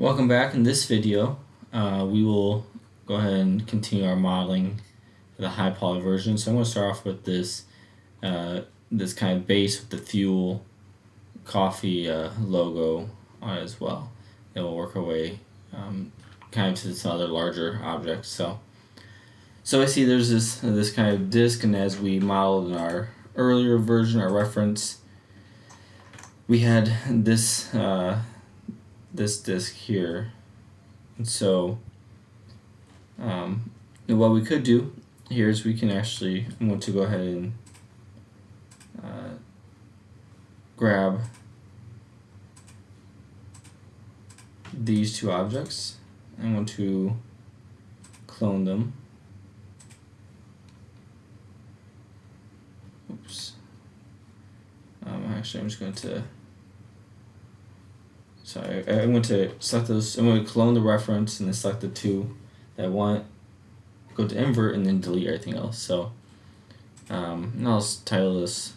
Welcome back. In this video, we will go ahead and continue our modeling for the high poly version. So I'm going to start off with this this kind of base with the fuel coffee logo on it as well. Then we'll work our way kind of to some other larger objects. So I see there's this kind of disk, and as we modeled in our earlier version, our reference, we had this this disk here, and so what we could do here is we can actually, I'm going to go ahead and grab these two objects. I'm going to clone them. Oops. Actually, I'm just going to. Sorry, I'm going to select those. I'm going to clone the reference and then select the two that I want. Go to invert and then delete everything else. So, and I'll title this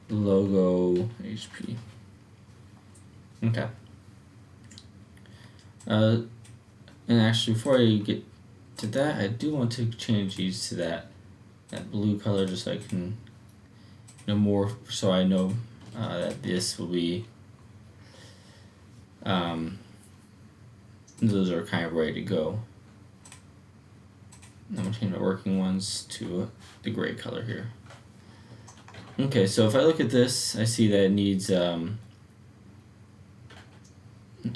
logo HP. Okay. And actually, before I get to that, I do want to change these to that blue color, just so I can know more. So I know that this will be. Those are kind of ready to go. I'm going to change my working ones to the gray color here. Okay, so if I look at this, I see that it needs, so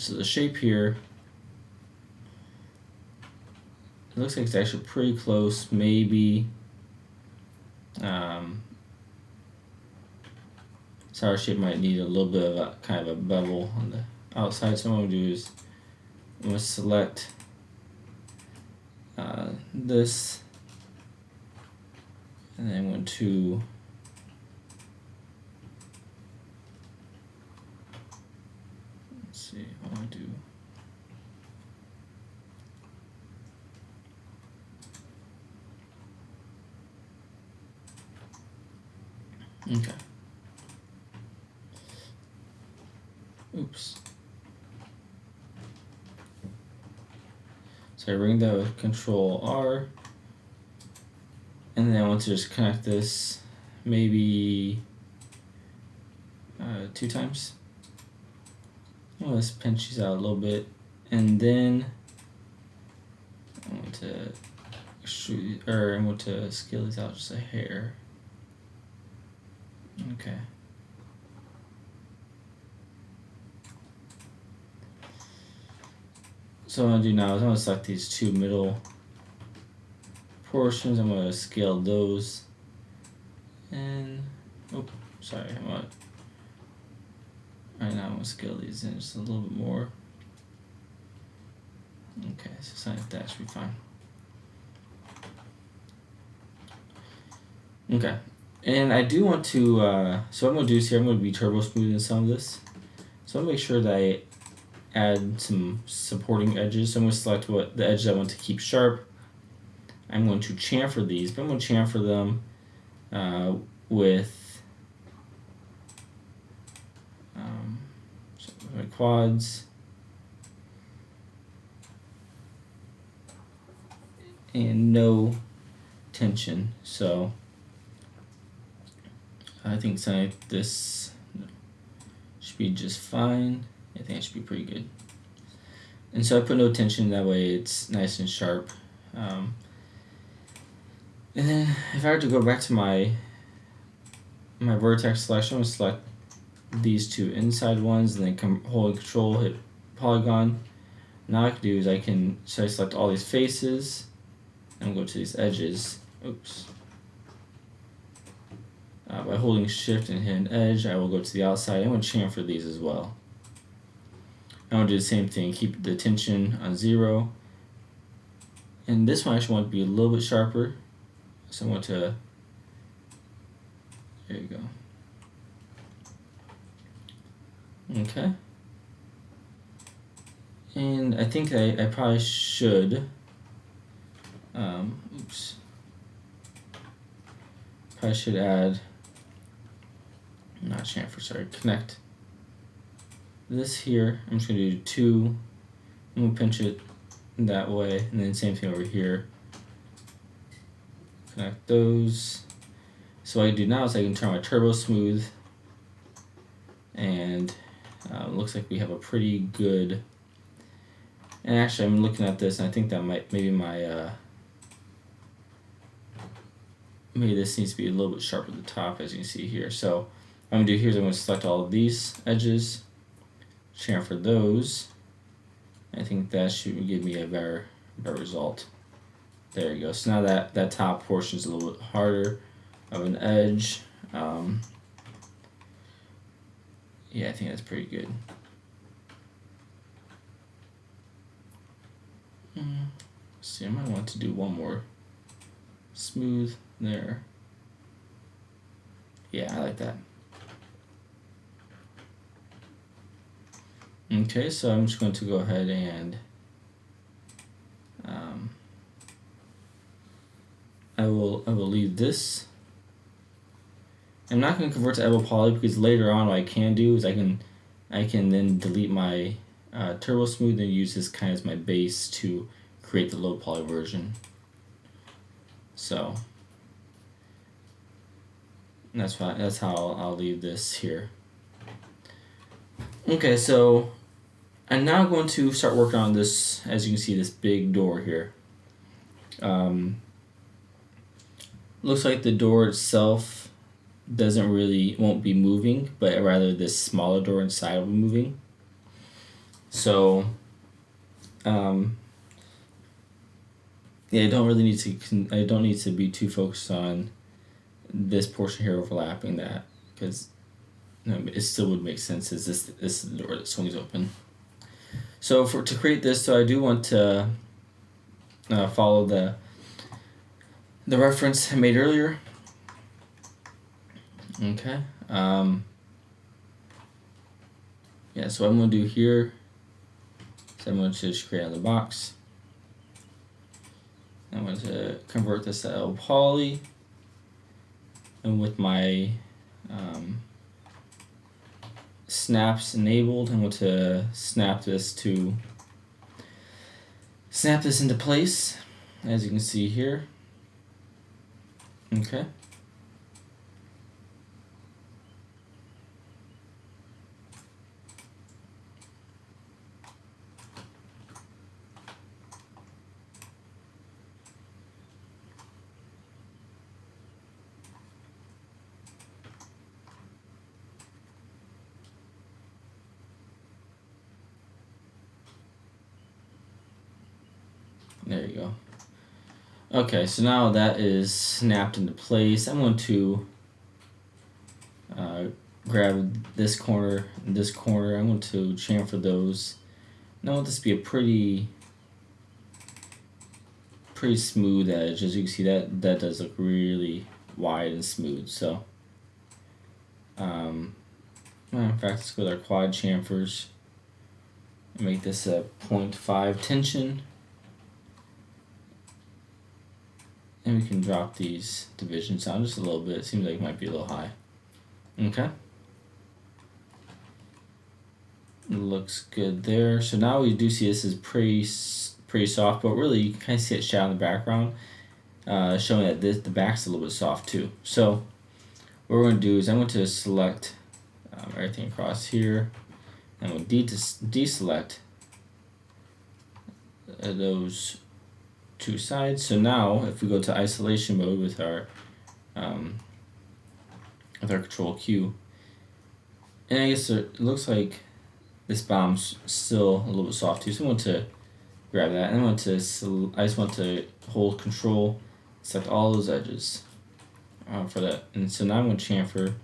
the shape here, it looks like it's actually pretty close, maybe, sour shape might need a little bit of a kind of a bevel on the outside. So what I'm going to do is I'm going to select this, and then I'm going to let's see what I do. Okay. Oops. So I ring that with Control R, and then I want to just connect this maybe 2 times. Let's pinch these out a little bit, and then I'm going to scale these out just a hair. Okay. So what I'm going to do now is I'm going to select these two middle portions. I'm going to scale those, and sorry, right now I'm going to scale these in just a little bit more. Okay, so something like that should be fine. Okay, and I do want to, so what I'm going to do is here, I'm going to be turbo smoothing some of this. So I'm going to make sure that I add some supporting edges. So I'm going to select what the edges I want to keep sharp. I'm going to chamfer these, but I'm going to chamfer them with my quads and no tension. So I think something like this should be just fine. I think it should be pretty good. And so I put no tension, that way it's nice and sharp. And then if I were to go back to my vertex selection, I'm going to select these two inside ones, and then hold Control, hit polygon. Now I can do is I select all these faces and go to these edges. Oops. By holding Shift and hitting Edge, I will go to the outside. I'm going to chamfer these as well. I'm going to do the same thing, keep the tension on 0. And this one I actually want to be a little bit sharper. So I'm going to, there you go. Okay. And I think I probably should, probably should add, not chamfer, sorry, connect this here. I'm just going to do 2 I'm gonna pinch it that way, and then same thing over here. Connect those. So what I do now is I can turn my turbo smooth, and looks like we have a pretty good. And actually, I'm looking at this, and I think that maybe this needs to be a little bit sharper at the top, as you can see here. So what I'm gonna do here is I'm gonna select all of these edges, chamfer those. I think that should give me a better result. There you go. So now that top portion is a little bit harder of an edge. Yeah, I think that's pretty good. Let's see, I might want to do one more smooth there. Yeah, I like that. Okay, so I'm just going to go ahead and I will leave this. I'm not going to convert to Evo Poly because later on what I can do is I can then delete my Turbo Smooth and use this kind of as my base to create the low poly version. So that's how I'll leave this here. Okay, so I'm now going to start working on this. As you can see, this big door here. Looks like the door itself won't be moving, but rather this smaller door inside will be moving. So, yeah, I don't need to be too focused on this portion here overlapping that, because it still would make sense as this is the door that swings open. So to create this, so I do want to follow the reference I made earlier. Okay. Yeah, so what I'm going to do here is I'm going to just create another box. I'm going to convert this to L poly, and with my snaps enabled, I'm going to snap this into place, as you can see here. Okay. There you go. Okay, so now that is snapped into place. I'm going to grab this corner and this corner. I'm going to chamfer those. Now I want this to be a pretty smooth edge. As you can see, that does look really wide and smooth. So, in fact, let's go with our quad chamfers and make this a 0.5 tension. And we can drop these divisions down just a little bit. It seems like it might be a little high. Okay. It looks good there. So now we do see this is pretty soft, but really you can kind of see it shadow in the background, showing that the back's a little bit soft too. So what we're going to do is I'm going to select everything across here, and we'll deselect those two sides. So now if we go to isolation mode with our control Q, and I guess it looks like this bomb's still a little bit soft too, so I want to grab that, and I just want to hold control, select all those edges for that. And so now I'm going to chamfer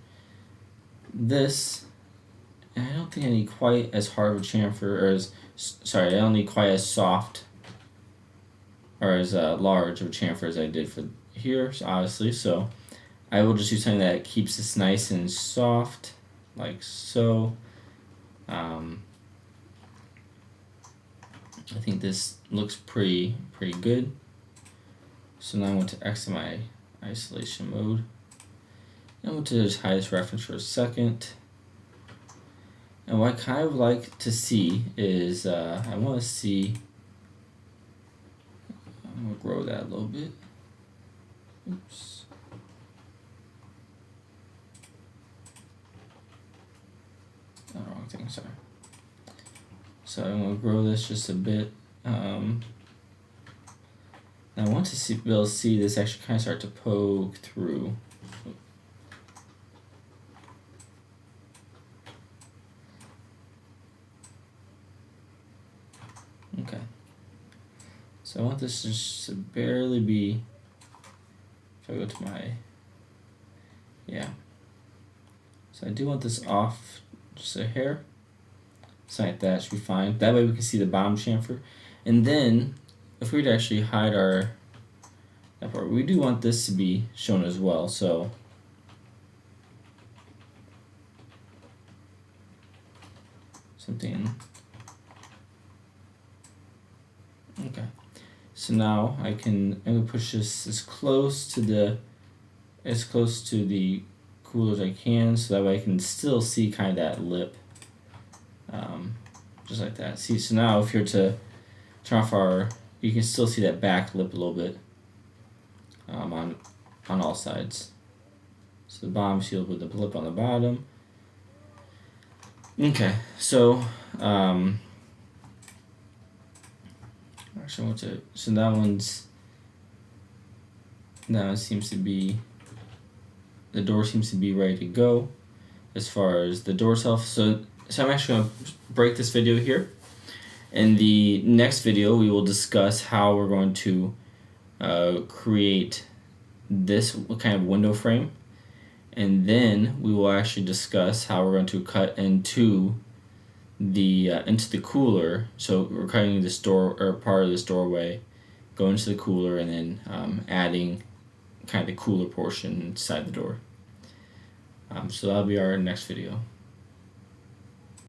this, and I don't think I need quite as hard of a chamfer, or I don't need quite as soft or as large of a chamfer as I did for here, so obviously. So I will just use something that keeps this nice and soft, like so. I think this looks pretty good. So now I want to exit my isolation mode. I want to just hide this reference for a second. And what I kind of like to see is, I want to see, I'm going to grow that a little bit. Oops. No, wrong thing, sorry. So I'm going to grow this just a bit. I want to be able to see this actually kind of start to poke through. Okay. So I want this just to barely be, if I go to my, yeah. So I do want this off just a hair. Something like that should be fine. That way we can see the bottom chamfer. And then, if we were to actually hide that part, we do want this to be shown as well. So something. Okay. So now I'm gonna push this as close to the cooler as I can, so that way I can still see kind of that lip. Just like that. See, so now if you're to turn off you can still see that back lip a little bit on all sides. So the bottom, see a little bit of the lip on the bottom. Okay, so actually so that one seems to be, the door seems to be ready to go as far as the door itself. So I'm actually going to break this video here. In the next video, we will discuss how we're going to create this kind of window frame. And then we will actually discuss how we're going to cut into the cooler. So we're cutting this door, or part of this doorway, go into the cooler, and then adding kind of the cooler portion inside the door. So that'll be our next video.